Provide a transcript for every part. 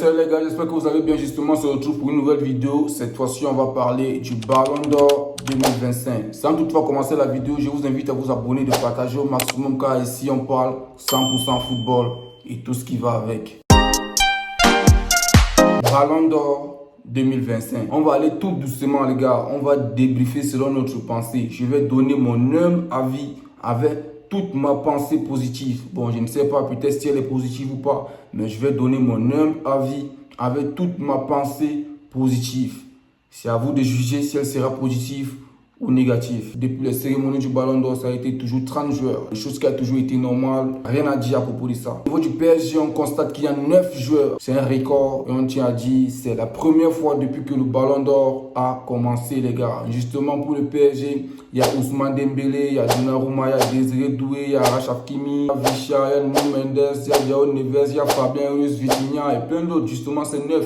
salut les gars, j'espère que vous allez bien. Justement, on se retrouve pour une nouvelle vidéo. Cette fois-ci, on va parler du Ballon d'Or 2025. Sans toutefois commencer la vidéo, je vous invite à vous abonner, de partager au maximum, car ici on parle 100% football et tout ce qui va avec. Ballon d'Or 2025. On va aller tout doucement les gars, on va débriefer selon notre pensée. Je vais donner mon humble avis avec toute ma pensée positive. Bon, je ne sais pas peut-être si elle est positive ou pas, mais je vais donner mon humble avis avec toute ma pensée positive. C'est à vous de juger si elle sera positive ou négative. Depuis les cérémonies du Ballon d'Or, ça a été toujours 30 joueurs. Une chose qui a toujours été normale. Rien à dire à propos de ça. Au niveau du PSG, on constate qu'il y a 9 joueurs. C'est un record et on tient à dire c'est la première fois depuis que le Ballon d'Or a commencé les gars. Justement pour le PSG, il y a Ousmane Dembélé, il y a Donnarumma, il y a Désiré Doué, il y a Achraf Hakimi, il y a Vicha, il y a Nuno Mendes, il y a João Neves, il y a Fabien Ruiz, Vitinha et plein d'autres. Justement, c'est 9.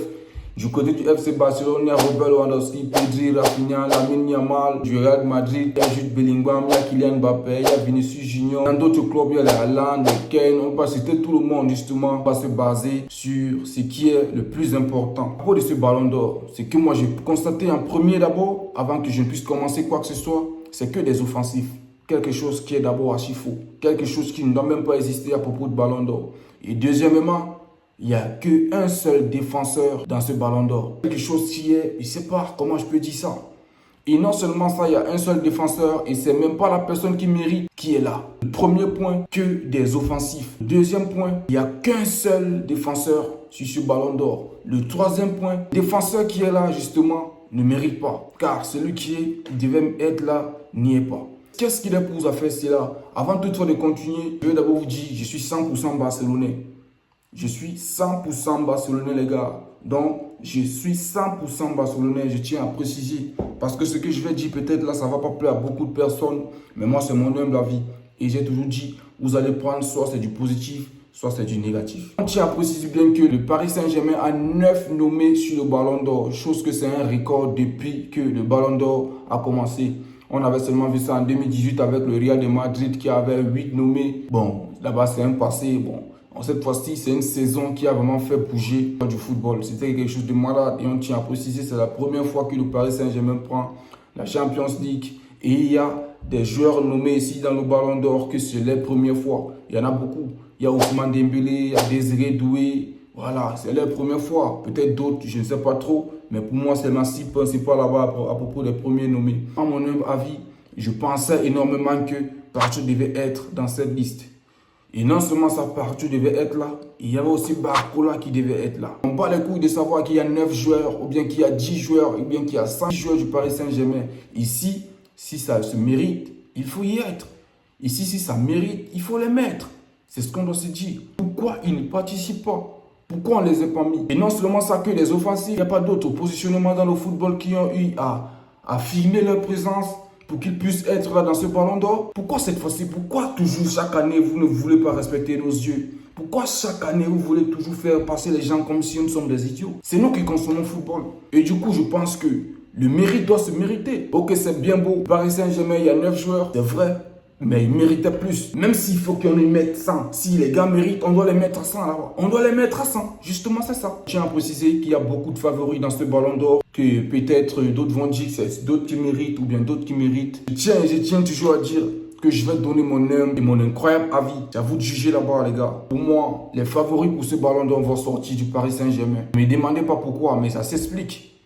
Du côté du FC Barcelone, il y a Robert Lewandowski, Pedri, Rafinha, Lamine Yamal, du Real Madrid, il y a Jude Bellingham, il y a Kylian Mbappé, il y a Vinicius Junior. Dans d'autres clubs, il y a les Haaland, les Kane. On va citer tout le monde justement. On va se baser sur ce qui est le plus important. À propos de ce Ballon d'Or, c'est que moi j'ai constaté en premier d'abord, avant que je ne puisse commencer quoi que ce soit, c'est que des offensifs. Quelque chose qui est d'abord archi faux. Quelque chose qui ne doit même pas exister à propos de Ballon d'Or. Et deuxièmement, il n'y a qu'un seul défenseur dans ce Ballon d'Or. Quelque chose qui est, je ne sais pas comment je peux dire ça. Et non seulement ça, il y a un seul défenseur et c'est même pas la personne qui mérite qui est là. Le premier point, que des offensifs. Deuxième point, il n'y a qu'un seul défenseur sur ce Ballon d'Or. Le troisième point, le défenseur qui est là justement ne mérite pas. Car celui qui devait être là n'y est pas. Qu'est-ce qu'il a pour vous à faire cela? Avant toutefois de continuer, je vais d'abord vous dire, je suis 100% barcelonais. Je suis 100% barcelonais les gars. Donc, je suis 100% barcelonais. Je tiens à préciser. Parce que ce que je vais dire peut-être là, ça ne va pas plaire à beaucoup de personnes. Mais moi, c'est mon humble avis. Et j'ai toujours dit, vous allez prendre soit c'est du positif, soit c'est du négatif. On tient à préciser bien que le Paris Saint-Germain a 9 nommés sur le Ballon d'Or. Chose que c'est un record depuis que le Ballon d'Or a commencé. On avait seulement vu ça en 2018 avec le Real de Madrid qui avait 8 nommés. Bon, là-bas c'est un passé. Bon. Cette fois-ci, c'est une saison qui a vraiment fait bouger du football. C'était quelque chose de malade et on tient à préciser, c'est la première fois que le Paris Saint-Germain prend la Champions League. Et il y a des joueurs nommés ici dans le Ballon d'Or que c'est les premières fois. Il y en a beaucoup. Il y a Ousmane Dembélé, il y a Désiré Doué. Voilà, c'est les premières fois. Peut-être d'autres, je ne sais pas trop. Mais pour moi, c'est ma cible principale là-bas à propos des premiers nommés. À mon humble avis, je pensais énormément que Partey devait être dans cette liste. Et non seulement sa partie devait être là, il y avait aussi Barcola qui devait être là. On bat les couilles de savoir qu'il y a 9 joueurs, ou bien qu'il y a 10 joueurs, ou bien qu'il y a 5 joueurs du Paris Saint-Germain. Ici, si ça se mérite, il faut y être. Ici, si ça mérite, il faut les mettre. C'est ce qu'on doit se dire. Pourquoi ils ne participent pas? Pourquoi on ne les a pas mis? Et non seulement ça, que les offensifs, il n'y a pas d'autres positionnements dans le football qui ont eu à affirmer leur présence pour qu'ils puissent être là dans ce Ballon d'Or. Pourquoi cette fois-ci? Pourquoi toujours chaque année vous ne voulez pas respecter nos yeux? Pourquoi chaque année vous voulez toujours faire passer les gens comme si nous sommes des idiots? C'est nous qui consommons le football. Et du coup, je pense que le mérite doit se mériter. Ok, c'est bien beau. Paris Saint-Germain, il y a 9 joueurs, c'est vrai. Mais ils méritaient plus. Même s'il faut qu'on y mette 100. Si les gars méritent, on doit les mettre à 100 là-bas. On doit les mettre à 100. Justement, c'est ça. Je tiens à préciser qu'il y a beaucoup de favoris dans ce Ballon d'Or. Que peut-être d'autres vont dire que c'est d'autres qui méritent ou bien d'autres qui méritent. Je tiens toujours à dire que je vais donner mon humble et mon incroyable avis. C'est à vous de juger là-bas, les gars. Pour moi, les favoris pour ce Ballon d'Or vont sortir du Paris Saint-Germain. Ne me demandez pas pourquoi, mais ça s'explique.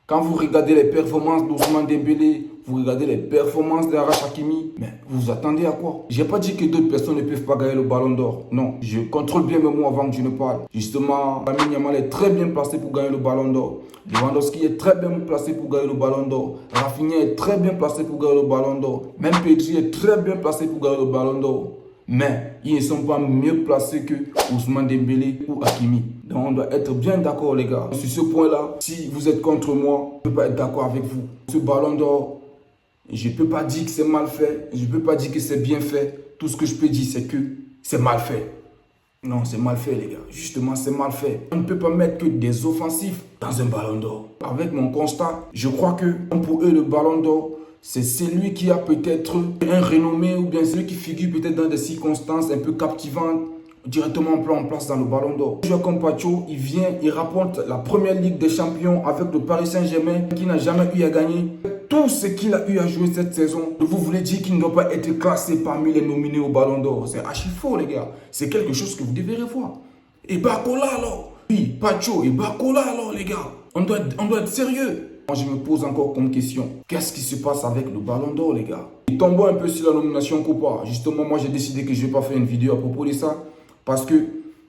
Quand vous regardez les performances d'Ousmane Dembélé, vous regardez les performances d'Achraf Hakimi, mais vous vous attendez à quoi? Je n'ai pas dit que d'autres personnes ne peuvent pas gagner le Ballon d'Or. Non, je contrôle bien mes mots avant que je ne parle. Justement, Lamine Yamal est très bien placé pour gagner le Ballon d'Or. Lewandowski est très bien placé pour gagner le Ballon d'Or. Rafinha est très bien placé pour gagner le Ballon d'Or. Même Pedri est très bien placé pour gagner le Ballon d'Or. Mais ils ne sont pas mieux placés que Ousmane Dembélé ou Hakimi. Donc on doit être bien d'accord les gars. Sur ce point-là, si vous êtes contre moi, je ne peux pas être d'accord avec vous. Ce Ballon d'Or, je ne peux pas dire que c'est mal fait. Je ne peux pas dire que c'est bien fait. Tout ce que je peux dire, c'est que c'est mal fait. Non, c'est mal fait les gars. Justement, c'est mal fait. On ne peut pas mettre que des offensifs dans un Ballon d'Or. Avec mon constat, je crois que pour eux, le Ballon d'Or, c'est celui qui a peut-être un renommé ou bien celui qui figure peut-être dans des circonstances un peu captivantes directement en place dans le Ballon d'Or. Un joueur comme Pacho, il vient, il rapporte la première Ligue des Champions avec le Paris Saint-Germain qui n'a jamais eu à gagner. Tout ce qu'il a eu à jouer cette saison, vous voulez dire qu'il ne doit pas être classé parmi les nominés au Ballon d'Or. C'est archi faux, les gars. C'est quelque chose que vous devez revoir. Et Barcola alors? Oui, Pacho et Barcola alors, les gars. On doit être sérieux. Moi, je me pose encore comme question, qu'est-ce qui se passe avec le Ballon d'Or, les gars? Et tombons un peu sur la nomination Copa. Justement, moi, j'ai décidé que je ne vais pas faire une vidéo à propos de ça. Parce que,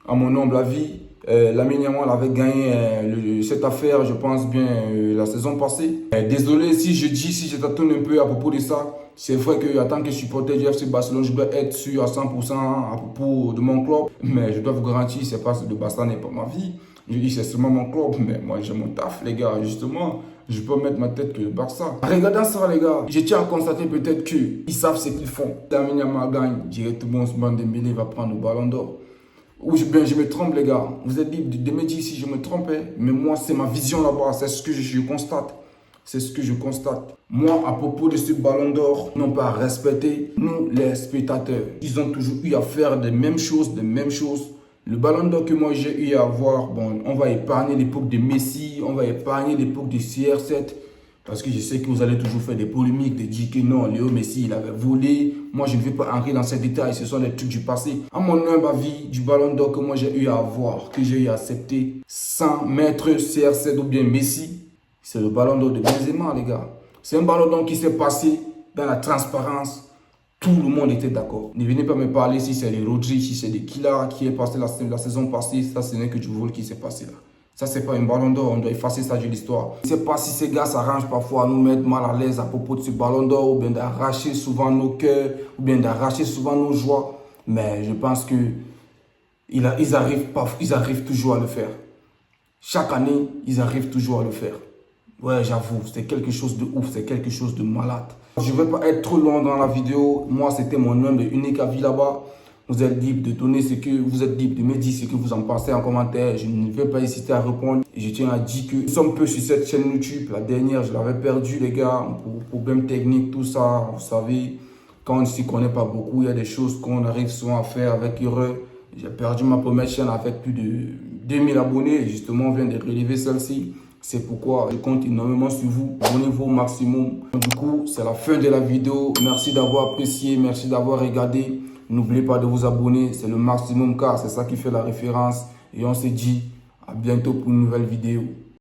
à mon humble avis, Lamine Yamal avait gagné cette affaire, je pense bien, la saison passée. Désolé si je tâtonne un peu à propos de ça. C'est vrai qu'en tant que supporter du FC Barcelone, je dois être sûr à 100% à propos de mon club. Mais je dois vous garantir, c'est pas de Barça n'est pas ma vie. Je dis c'est seulement mon club, mais moi j'ai mon taf, les gars, justement. Je peux mettre ma tête que le Barça. En regardant ça, les gars, je tiens à constater peut-être qu'ils savent ce qu'ils font. Lamine Yamal gagne, directement Ousmane Dembélé va prendre le Ballon d'Or. Ou bien je me trompe, les gars. Vous êtes libre de me dire si je me trompais. Mais moi, c'est ma vision là-bas. C'est ce que je constate. C'est ce que je constate. Moi, à propos de ce Ballon d'Or, ils n'ont pas respecté nous, les spectateurs. Ils ont toujours eu à faire des mêmes choses, Le Ballon d'Or que moi j'ai eu à voir, bon, on va épargner l'époque de Messi, on va épargner l'époque de CR7. Parce que je sais que vous allez toujours faire des polémiques, de dire que non, Léo Messi, il avait volé. Moi, je ne vais pas entrer dans ces détails, ce sont des trucs du passé. À mon humble avis, du Ballon d'Or que moi j'ai eu à avoir, que j'ai eu à accepter, sans mettre CR7 ou bien Messi, c'est le Ballon d'Or de Benzema, les gars. C'est un Ballon d'Or qui s'est passé dans la transparence. Tout le monde était d'accord. Ne venez pas me parler si c'est les Rodri, si c'est des Killa qui est passé la saison passée. Ça, ce n'est que du vol qui s'est passé là. Ça, c'est pas un Ballon d'Or, on doit effacer ça de l'histoire. Je ne sais pas si ces gars s'arrangent parfois à nous mettre mal à l'aise à propos de ce Ballon d'Or, ou bien d'arracher souvent nos cœurs, ou bien d'arracher souvent nos joies. Mais je pense que ils arrivent toujours à le faire. Chaque année, ils arrivent toujours à le faire. Ouais, j'avoue, c'est quelque chose de ouf, c'est quelque chose de malade. Je ne vais pas être trop long dans la vidéo. Moi, c'était mon humble et unique avis là-bas. Vous êtes libre de donner ce que vous êtes libre de me dire ce que vous en pensez en commentaire. Je ne vais pas hésiter à répondre. Et je tiens à dire que nous sommes peu sur cette chaîne YouTube. La dernière, je l'avais perdue, les gars, pour problèmes techniques, tout ça. Vous savez, quand on ne s'y connaît pas beaucoup, il y a des choses qu'on arrive souvent à faire avec erreur. J'ai perdu ma première chaîne avec plus de 2000 abonnés. Et justement, on vient de relever celle-ci. C'est pourquoi je compte énormément sur vous. Abonnez-vous au maximum. Du coup, c'est la fin de la vidéo. Merci d'avoir apprécié. Merci d'avoir regardé. N'oubliez pas de vous abonner. C'est le maximum car c'est ça qui fait la référence. Et on se dit à bientôt pour une nouvelle vidéo.